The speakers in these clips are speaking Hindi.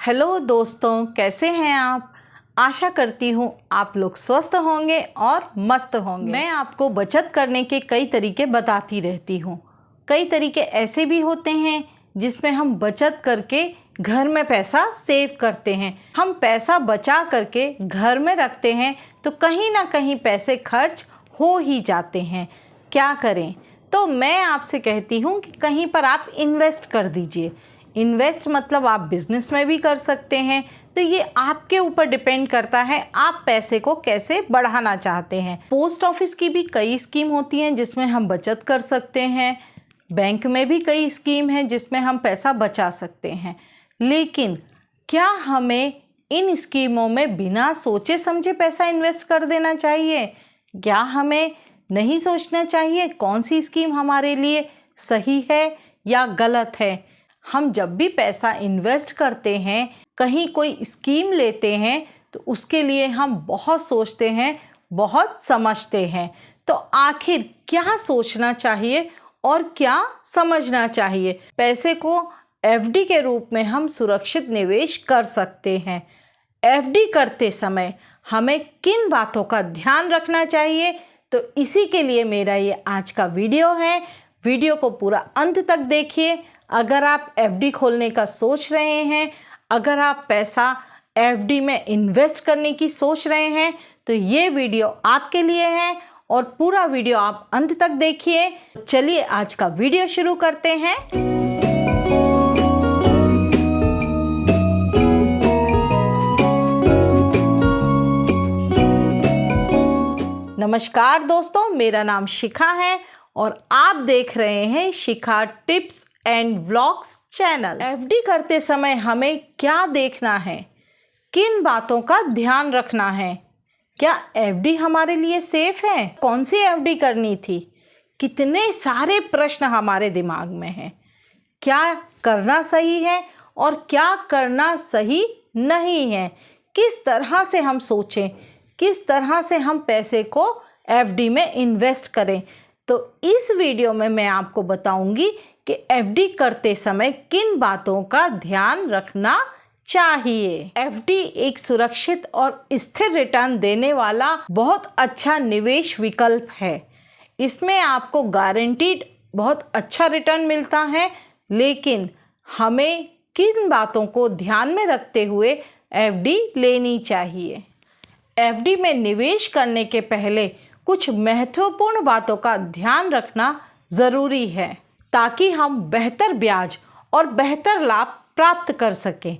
हेलो दोस्तों, कैसे हैं आप। आशा करती हूँ आप लोग स्वस्थ होंगे और मस्त होंगे। मैं आपको बचत करने के कई तरीके बताती रहती हूँ। कई तरीके ऐसे भी होते हैं जिसमें हम बचत करके घर में पैसा सेव करते हैं। हम पैसा बचा करके घर में रखते हैं तो कहीं ना कहीं पैसे खर्च हो ही जाते हैं। क्या करें? तो मैं आपसे कहती हूँ कि कहीं पर आप इन्वेस्ट कर दीजिए। इन्वेस्ट मतलब आप बिजनेस में भी कर सकते हैं, तो ये आपके ऊपर डिपेंड करता है आप पैसे को कैसे बढ़ाना चाहते हैं। पोस्ट ऑफिस की भी कई स्कीम होती हैं जिसमें हम बचत कर सकते हैं। बैंक में भी कई स्कीम हैं जिसमें हम पैसा बचा सकते हैं। लेकिन क्या हमें इन स्कीमों में बिना सोचे समझे पैसा इन्वेस्ट कर देना चाहिए? क्या हमें नहीं सोचना चाहिए कौन सी स्कीम हमारे लिए सही है या गलत है? हम जब भी पैसा इन्वेस्ट करते हैं, कहीं कोई स्कीम लेते हैं, तो उसके लिए हम बहुत सोचते हैं, बहुत समझते हैं। तो आखिर क्या सोचना चाहिए और क्या समझना चाहिए? पैसे को एफडी के रूप में हम सुरक्षित निवेश कर सकते हैं। एफडी करते समय हमें किन बातों का ध्यान रखना चाहिए, तो इसी के लिए मेरा ये आज का वीडियो है। वीडियो को पूरा अंत तक देखिए। अगर आप एफडी खोलने का सोच रहे हैं, अगर आप पैसा एफडी में इन्वेस्ट करने की सोच रहे हैं, तो ये वीडियो आपके लिए है और पूरा वीडियो आप अंत तक देखिए। चलिए आज का वीडियो शुरू करते हैं। नमस्कार दोस्तों, मेरा नाम शिखा है और आप देख रहे हैं Shikha tips and vlogs channel. FD करते समय हमें क्या देखना है, किन बातों का ध्यान रखना है? क्या एफडी हमारे लिए सेफ है? कौन सी एफडी करनी थी? कितने सारे प्रश्न हमारे दिमाग में हैं। क्या करना सही है और क्या करना सही नहीं है? किस तरह से हम सोचें, किस तरह से हम पैसे को एफडी में इन्वेस्ट करें? तो इस वीडियो में मैं आपको बताऊंगी कि एफडी करते समय किन बातों का ध्यान रखना चाहिए। एफडी एक सुरक्षित और स्थिर रिटर्न देने वाला बहुत अच्छा निवेश विकल्प है। इसमें आपको गारंटीड बहुत अच्छा रिटर्न मिलता है। लेकिन हमें किन बातों को ध्यान में रखते हुए एफडी लेनी चाहिए? एफडी में निवेश करने के पहले कुछ महत्वपूर्ण बातों का ध्यान रखना ज़रूरी है ताकि हम बेहतर ब्याज और बेहतर लाभ प्राप्त कर सकें।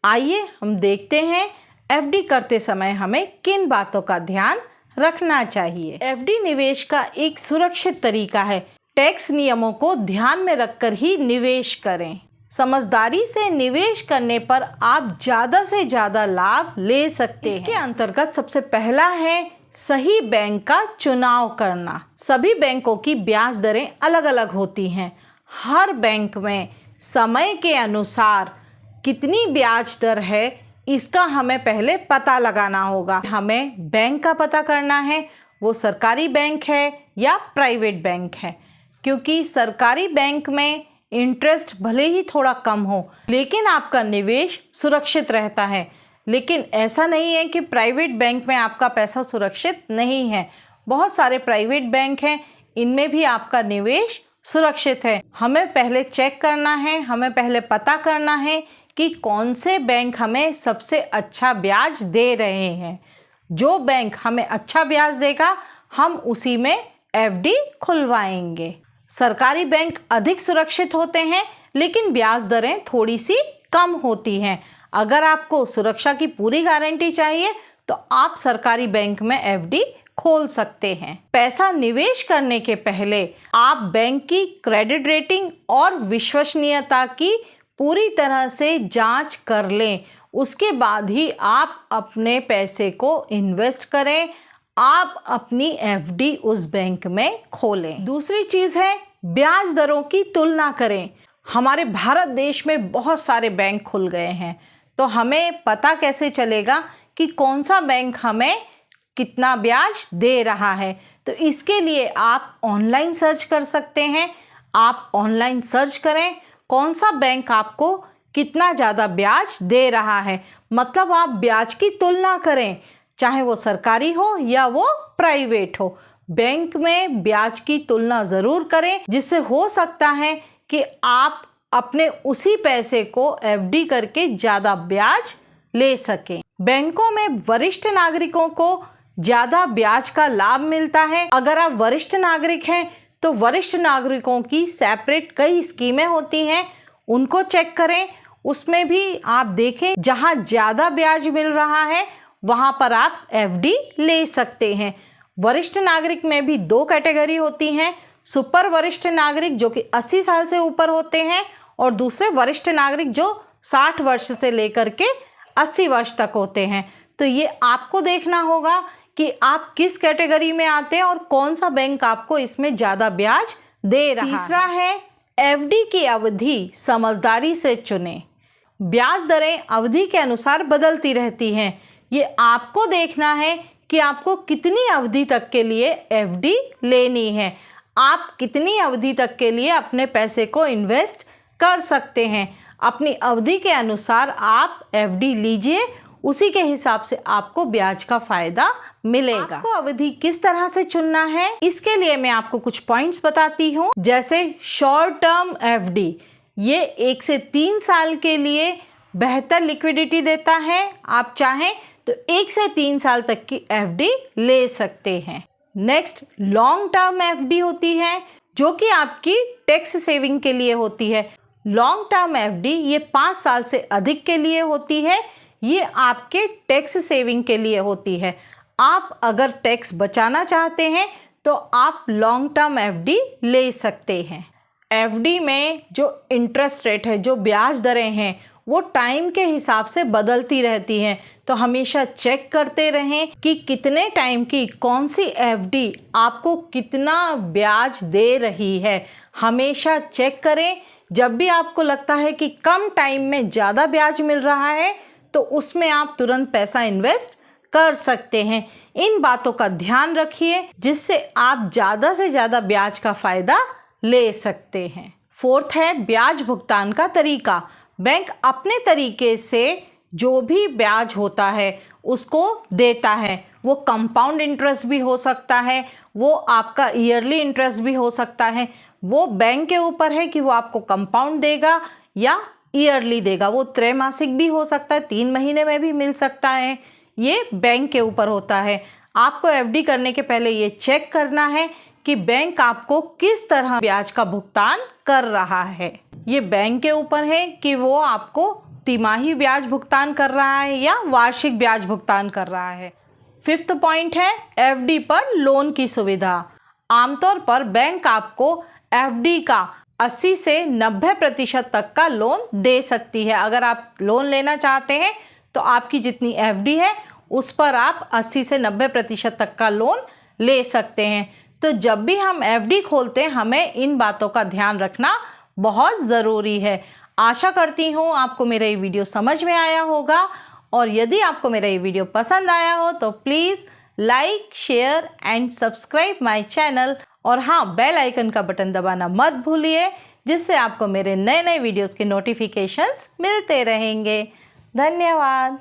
आइए हम देखते हैं एफडी करते समय हमें किन बातों का ध्यान रखना चाहिए। एफडी निवेश का एक सुरक्षित तरीका है। टैक्स नियमों को ध्यान में रखकर ही निवेश करें। समझदारी से निवेश करने पर आप ज़्यादा से ज़्यादा लाभ ले सकते हैं। इसके अंतर्गत सबसे पहला है सही बैंक का चुनाव करना। सभी बैंकों की ब्याज दरें अलग अलग होती हैं। हर बैंक में समय के अनुसार कितनी ब्याज दर है, इसका हमें पहले पता लगाना होगा। हमें बैंक का पता करना है, वो सरकारी बैंक है या प्राइवेट बैंक है। क्योंकि सरकारी बैंक में इंटरेस्ट भले ही थोड़ा कम हो, लेकिन आपका निवेश सुरक्षित रहता है। लेकिन ऐसा नहीं है कि प्राइवेट बैंक में आपका पैसा सुरक्षित नहीं है। बहुत सारे प्राइवेट बैंक हैं, इनमें भी आपका निवेश सुरक्षित है। हमें पहले चेक करना है, हमें पहले पता करना है कि कौन से बैंक हमें सबसे अच्छा ब्याज दे रहे हैं। जो बैंक हमें अच्छा ब्याज देगा, हम उसी में एफडी खुलवाएंगे। सरकारी बैंक अधिक सुरक्षित होते हैं, लेकिन ब्याज दरें थोड़ी सी कम होती हैं। अगर आपको सुरक्षा की पूरी गारंटी चाहिए तो आप सरकारी बैंक में एफडी खोल सकते हैं। पैसा निवेश करने के पहले आप बैंक की क्रेडिट रेटिंग और विश्वसनीयता की पूरी तरह से जांच कर लें। उसके बाद ही आप अपने पैसे को इन्वेस्ट करें, आप अपनी एफडी उस बैंक में खोलें। दूसरी चीज़ है ब्याज दरों की तुलना करें। हमारे भारत देश में बहुत सारे बैंक खुल गए हैं, तो हमें पता कैसे चलेगा कि कौन सा बैंक हमें कितना ब्याज दे रहा है? तो इसके लिए आप ऑनलाइन सर्च कर सकते हैं। आप ऑनलाइन सर्च करें कौन सा बैंक आपको कितना ज़्यादा ब्याज दे रहा है। मतलब आप ब्याज की तुलना करें, चाहे वो सरकारी हो या वो प्राइवेट हो। बैंक में ब्याज की तुलना ज़रूर करें, जिससे हो सकता है कि आप अपने उसी पैसे को एफडी करके ज़्यादा ब्याज ले सकें। बैंकों में वरिष्ठ नागरिकों को ज़्यादा ब्याज का लाभ मिलता है। अगर आप वरिष्ठ नागरिक हैं तो वरिष्ठ नागरिकों की सेपरेट कई स्कीमें होती हैं, उनको चेक करें। उसमें भी आप देखें, जहां ज़्यादा ब्याज मिल रहा है वहां पर आप एफडी ले सकते हैं। वरिष्ठ नागरिक में भी 2 कैटेगरी होती हैं, सुपर वरिष्ठ नागरिक जो कि 80 साल से ऊपर होते हैं, और दूसरे वरिष्ठ नागरिक जो 60 वर्ष से लेकर के 80 वर्ष तक होते हैं। तो ये आपको देखना होगा कि आप किस कैटेगरी में आते हैं और कौन सा बैंक आपको इसमें ज़्यादा ब्याज दे रहा है। तीसरा है, एफडी की अवधि समझदारी से चुनें। ब्याज दरें अवधि के अनुसार बदलती रहती हैं। ये आपको देखना है कि आपको कितनी अवधि तक के लिए एफडी लेनी है। आप कितनी अवधि तक के लिए अपने पैसे को इन्वेस्ट कर सकते हैं। अपनी अवधि के अनुसार आप एफडी लीजिए, उसी के हिसाब से आपको ब्याज का फायदा मिलेगा। आपको अवधि किस तरह से चुनना है, इसके लिए मैं आपको कुछ पॉइंट्स बताती हूँ। जैसे शॉर्ट टर्म एफडी, ये 1 से 3 साल के लिए बेहतर लिक्विडिटी देता है। आप चाहें तो 1 से 3 साल तक की एफडी ले सकते हैं। नेक्स्ट, लॉन्ग टर्म एफडी होती है, जो कि आपकी टैक्स सेविंग के लिए होती है। लॉन्ग टर्म एफडी ये 5 साल से अधिक के लिए होती है। ये आपके टैक्स सेविंग के लिए होती है। आप अगर टैक्स बचाना चाहते हैं तो आप लॉन्ग टर्म एफडी ले सकते हैं। एफडी में जो इंटरेस्ट रेट है, जो ब्याज दरें हैं, वो टाइम के हिसाब से बदलती रहती हैं। तो हमेशा चेक करते रहें कि कितने टाइम की कौन सी एफडी आपको कितना ब्याज दे रही है। हमेशा चेक करें। जब भी आपको लगता है कि कम टाइम में ज़्यादा ब्याज मिल रहा है तो उसमें आप तुरंत पैसा इन्वेस्ट कर सकते हैं। इन बातों का ध्यान रखिए, जिससे आप ज़्यादा से ज़्यादा ब्याज का फ़ायदा ले सकते हैं। फोर्थ है, ब्याज भुगतान का तरीका। बैंक अपने तरीके से जो भी ब्याज होता है उसको देता है। वो कंपाउंड इंटरेस्ट भी हो सकता है, वो आपका ईयरली इंटरेस्ट भी हो सकता है। वो बैंक के ऊपर है कि वो आपको कंपाउंड देगा या ईयरली देगा। वो त्रैमासिक भी हो सकता है, 3 महीने में भी मिल सकता है। ये बैंक के ऊपर होता है। आपको एफडी करने के पहले ये चेक करना है कि बैंक आपको किस तरह ब्याज का भुगतान कर रहा है। ये बैंक के ऊपर है कि वो आपको तिमाही ब्याज भुगतान कर रहा है या वार्षिक ब्याज भुगतान कर रहा है। 5th पॉइंट है, एफडी पर लोन की सुविधा। आमतौर पर बैंक आपको एफडी का 80 से 90% तक का लोन दे सकती है। अगर आप लोन लेना चाहते हैं तो आपकी जितनी एफडी है उस पर आप 80 से 90% तक का लोन ले सकते हैं। तो जब भी हम एफडी खोलते हैं हमें इन बातों का ध्यान रखना बहुत ज़रूरी है। आशा करती हूँ आपको मेरा ये वीडियो समझ में आया होगा, और यदि आपको मेरा ये वीडियो पसंद आया हो तो please like, share and subscribe my channel. और हाँ, बेल आइकन का बटन दबाना मत भूलिए, जिससे आपको मेरे नए नए वीडियोस के नोटिफिकेशंस मिलते रहेंगे। धन्यवाद।